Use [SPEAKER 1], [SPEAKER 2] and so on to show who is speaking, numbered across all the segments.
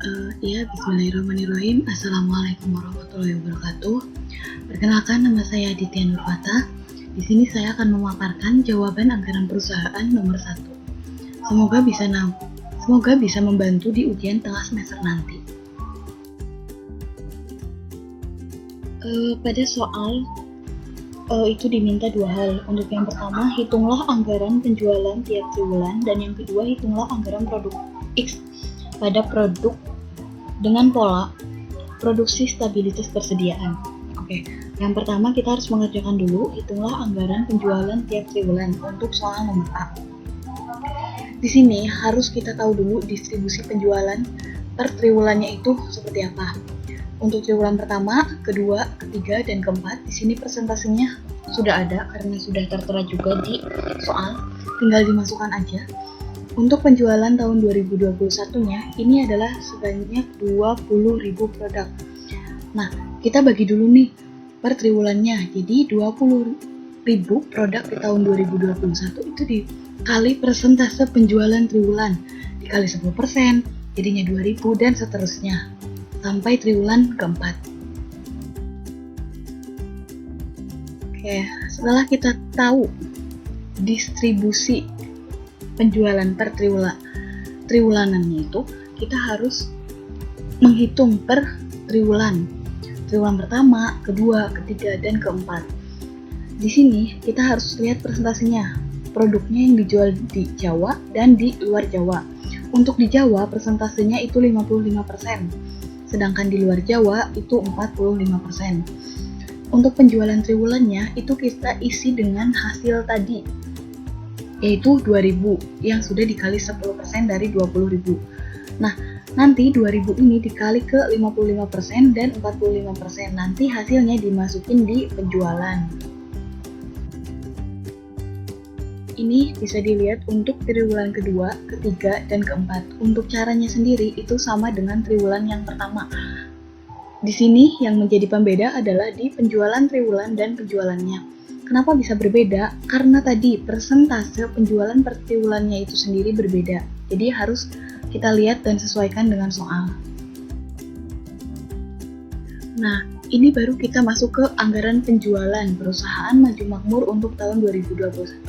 [SPEAKER 1] Bismillahirrahmanirrahim. Assalamualaikum warahmatullahi wabarakatuh. Perkenalkan, nama saya Aditya Nurfata. Di sini saya akan memaparkan jawaban anggaran perusahaan nomor 1. Semoga bisa membantu di ujian tengah semester nanti. Pada soal itu diminta dua hal. Untuk yang pertama, hitunglah anggaran penjualan tiap triwulan, dan yang kedua, hitunglah anggaran produk X pada produk dengan pola produksi stabilitas persediaan. Oke, yang pertama kita harus mengerjakan dulu, hitunglah anggaran penjualan tiap triwulan untuk soal nomor A. Di sini harus kita tahu dulu distribusi penjualan per triwulannya itu seperti apa. Untuk triwulan pertama, kedua, ketiga, dan keempat, di sini persentasenya sudah ada karena sudah tertera juga di soal, tinggal dimasukkan aja. Untuk penjualan tahun 2021-nya, ini adalah sebanyak 20.000 produk. Nah, kita bagi dulu nih per triwulannya. Jadi 20.000 produk di tahun 2021 itu dikali persentase penjualan triwulan, dikali 10%, jadinya 2.000 dan seterusnya sampai triwulan keempat. Oke, setelah kita tahu distribusi penjualan per triwulanannya itu, kita harus menghitung per triwulan. Triwulan pertama, kedua, ketiga, dan keempat. Di sini kita harus lihat presentasinya, produknya yang dijual di Jawa dan di luar Jawa. Untuk di Jawa persentasenya itu 55%, sedangkan di luar Jawa itu 45%. Untuk penjualan triwulannya itu kita isi dengan hasil tadi, yaitu 2.000 yang sudah dikali 10% dari 20.000. Nah, nanti 2.000 ini dikali ke 55% dan 45%. Nanti hasilnya dimasukin di penjualan. Ini bisa dilihat untuk triwulan kedua, ketiga, dan keempat. Untuk caranya sendiri itu sama dengan triwulan yang pertama. Di sini yang menjadi pembeda adalah di penjualan triwulan dan penjualannya. Kenapa bisa berbeda? Karena tadi persentase penjualan per triwulannya itu sendiri berbeda. Jadi harus kita lihat dan sesuaikan dengan soal. Nah, ini baru kita masuk ke anggaran penjualan perusahaan maju makmur untuk tahun 2021.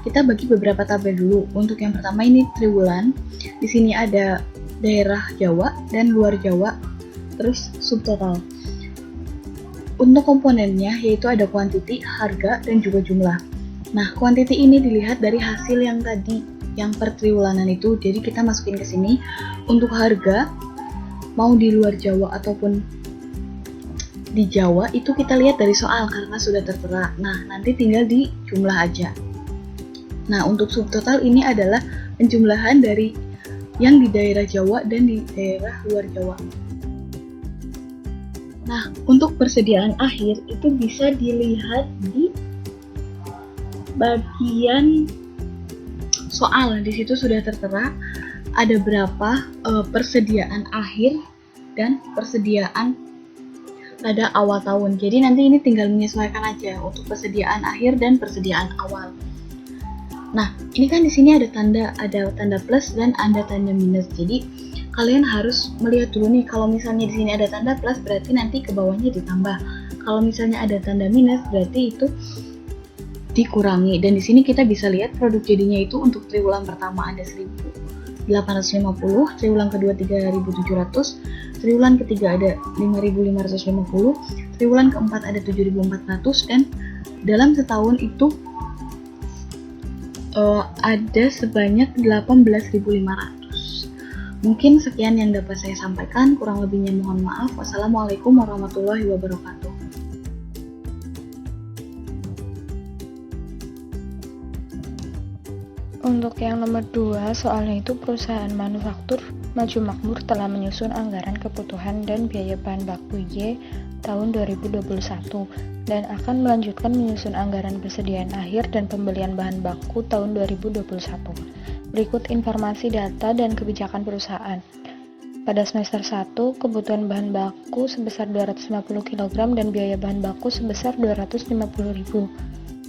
[SPEAKER 1] Kita bagi beberapa tabel dulu. Untuk yang pertama ini triwulan. Di sini ada daerah Jawa dan luar Jawa, terus subtotal. Untuk komponennya yaitu ada kuantiti, harga, dan juga jumlah. Nah, kuantiti ini dilihat dari hasil yang tadi, yang per triwulanan itu. Jadi kita masukin ke sini. Untuk harga, mau di luar Jawa ataupun di Jawa, itu kita lihat dari soal karena sudah tertera. Nah, nanti tinggal di jumlah aja. Nah, untuk subtotal ini adalah penjumlahan dari yang di daerah Jawa dan di daerah luar Jawa. Nah, untuk persediaan akhir itu bisa dilihat di bagian soal. Di situ sudah tertera ada berapa persediaan akhir dan persediaan pada awal tahun. Jadi nanti ini tinggal menyesuaikan aja untuk persediaan akhir dan persediaan awal. Nah, ini kan di sini ada tanda plus dan ada tanda minus. Jadi kalian harus melihat dulu nih, kalau misalnya di sini ada tanda plus berarti nanti ke bawahnya ditambah. Kalau misalnya ada tanda minus berarti itu dikurangi. Dan di sini kita bisa lihat produk jadinya itu untuk triwulan pertama ada 1.850, triwulan kedua 3.700, triwulan ketiga ada 5.550, triwulan keempat ada 7.400, dan dalam setahun itu ada sebanyak 18.500. Mungkin sekian yang dapat saya sampaikan, kurang lebihnya mohon maaf. Wassalamualaikum warahmatullahi wabarakatuh.
[SPEAKER 2] Untuk yang nomor 2, soalnya itu perusahaan manufaktur maju makmur telah menyusun anggaran kebutuhan dan biaya bahan baku Y tahun 2021 dan akan melanjutkan menyusun anggaran persediaan akhir dan pembelian bahan baku tahun 2021. Berikut informasi data dan kebijakan perusahaan. Pada semester 1, kebutuhan bahan baku sebesar 250 kg dan biaya bahan baku sebesar 250.000.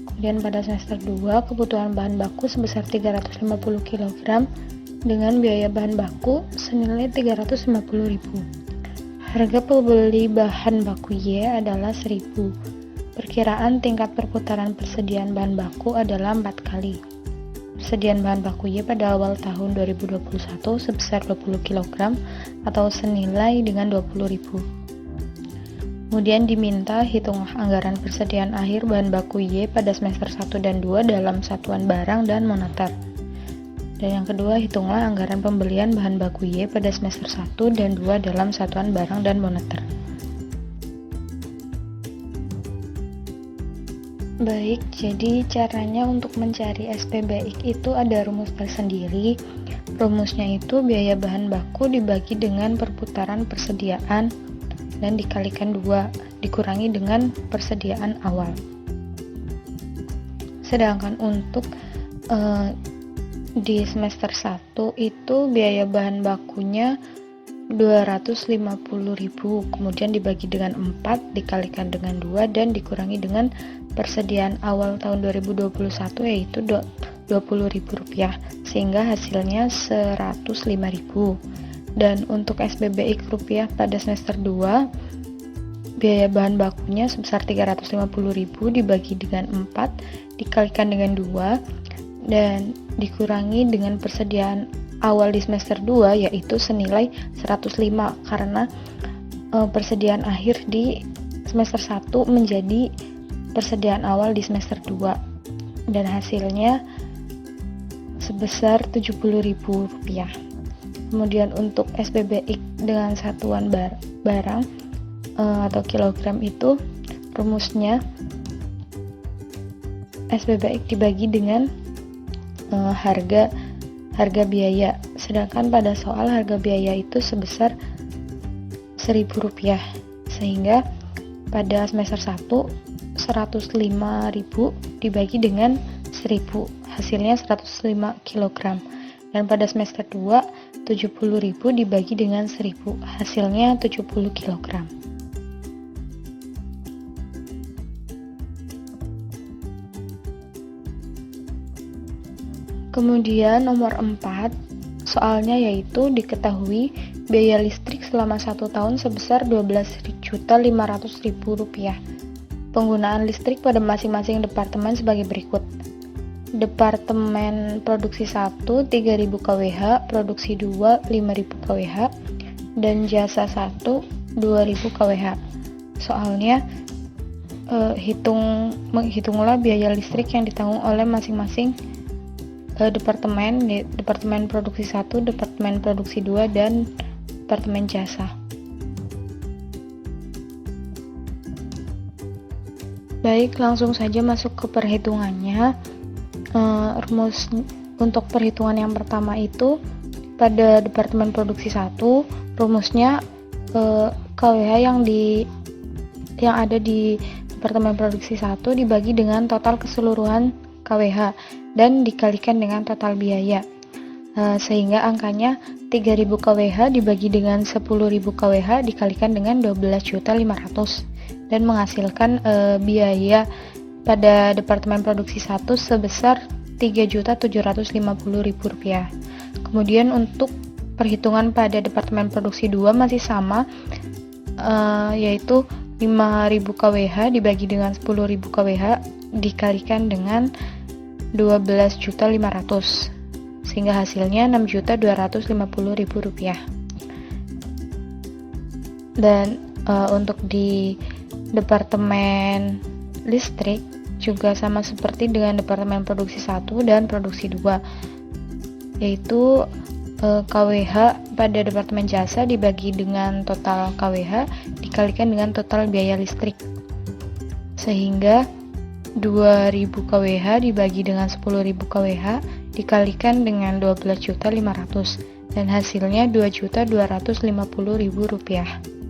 [SPEAKER 2] Kemudian pada semester 2, kebutuhan bahan baku sebesar 350 kg dengan biaya bahan baku senilai 350.000. Harga pembeli bahan baku Y adalah 1.000. Perkiraan tingkat perputaran persediaan bahan baku adalah 4 kali. Persediaan bahan baku Y pada awal tahun 2021 sebesar 20 kg atau senilai dengan 20.000. Kemudian diminta hitunglah anggaran persediaan akhir bahan baku Y pada semester 1 dan 2 dalam satuan barang dan moneter. Dan yang kedua, hitunglah anggaran pembelian bahan baku Y pada semester 1 dan 2 dalam satuan barang dan moneter. Baik, jadi caranya untuk mencari SPBX itu ada rumus tersendiri. Rumusnya itu biaya bahan baku dibagi dengan perputaran persediaan dan dikalikan 2, dikurangi dengan persediaan awal. Sedangkan untuk di semester 1 itu biaya bahan bakunya 250.000, kemudian dibagi dengan 4, dikalikan dengan 2, dan dikurangi dengan persediaan awal tahun 2021 yaitu Rp20.000, sehingga hasilnya 105.000. Dan untuk SPBX rupiah pada semester 2, biaya bahan bakunya sebesar 350.000 dibagi dengan 4, dikalikan dengan 2, dan dikurangi dengan persediaan awal di semester 2 yaitu senilai 105, karena persediaan akhir di semester 1 menjadi persediaan awal di semester 2, dan hasilnya sebesar Rp70.000. Kemudian untuk SPBX dengan satuan barang atau kilogram itu rumusnya SPBX dibagi dengan harga biaya. Sedangkan pada soal harga biaya itu sebesar Rp1.000, sehingga pada semester 1 105.000 dibagi dengan 1.000, hasilnya 105 kg. Dan pada semester 2 70.000 dibagi dengan 1.000, hasilnya 70 kg. Kemudian nomor 4 soalnya yaitu diketahui biaya listrik selama 1 tahun sebesar Rp12.500.000. Penggunaan listrik pada masing-masing departemen sebagai berikut. Departemen Produksi 1 3.000 kWh, Produksi 2 5.000 kWh, dan Jasa 1 2.000 kWh. Soalnya menghitunglah biaya listrik yang ditanggung oleh masing-masing Departemen Produksi 1, Departemen Produksi 2, dan Departemen Jasa. Baik, langsung saja masuk ke perhitungannya. Rumus untuk perhitungan yang pertama itu pada Departemen Produksi 1, rumusnya KWH yang ada di Departemen Produksi 1 dibagi dengan total keseluruhan KWH dan dikalikan dengan total biaya, sehingga angkanya 3.000 kWh dibagi dengan 10.000 kWh dikalikan dengan 12.500.000 dan menghasilkan biaya pada Departemen Produksi 1 sebesar Rp3.750.000. Kemudian untuk perhitungan pada Departemen Produksi 2 masih sama, yaitu 5.000 kWh dibagi dengan 10.000 kWh dikalikan dengan 12.500.000, sehingga hasilnya Rp6.250.000. Dan untuk di Departemen Listrik juga sama seperti dengan Departemen Produksi 1 dan Produksi 2, yaitu KWH pada Departemen Jasa dibagi dengan total KWH dikalikan dengan total biaya listrik, sehingga 2.000 kWh dibagi dengan 10.000 kWh dikalikan dengan 12.500.000 dan hasilnya Rp2.250.000.